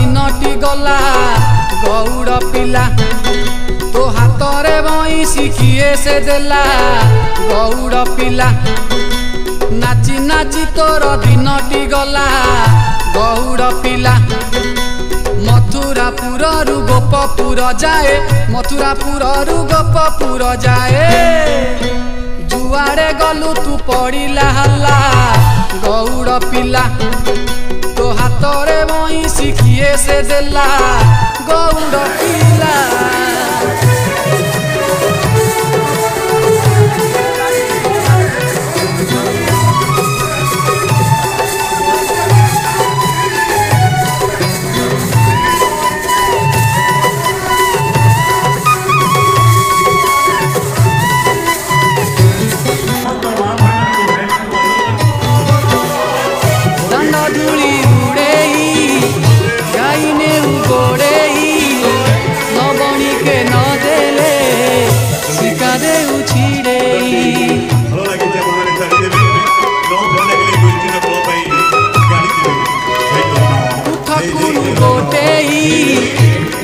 दिनटी गला गौड़ पिला तो हाथ रे बईसी किए से देला गौड़ पिला नाची नाची तोर दिनटी गला गौड़ पिला मथुरापुर रु गोपपुर जाए मथुरापुर रु गोपपुर जाए जुआड़े गलु तू पड़िला हल्ला गौड़ पिला तो हाथ रे बईसी किए से देला गौड़ पिला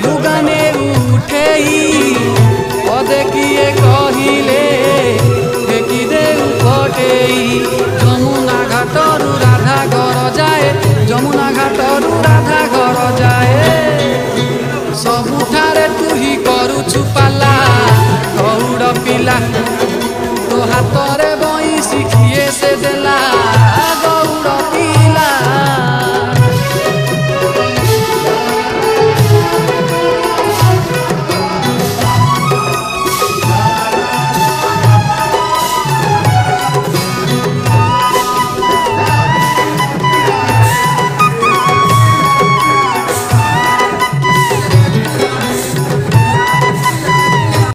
लुगाने उठे पदे किए कहले फेंकी दे पटे जमुना घाटरू राधा घर जाए जमुना घाटरू राधा घर जाए सबुठारे तू ही करुछु पाला गौड़ पिला तो हाथ रे बईसी किए से देला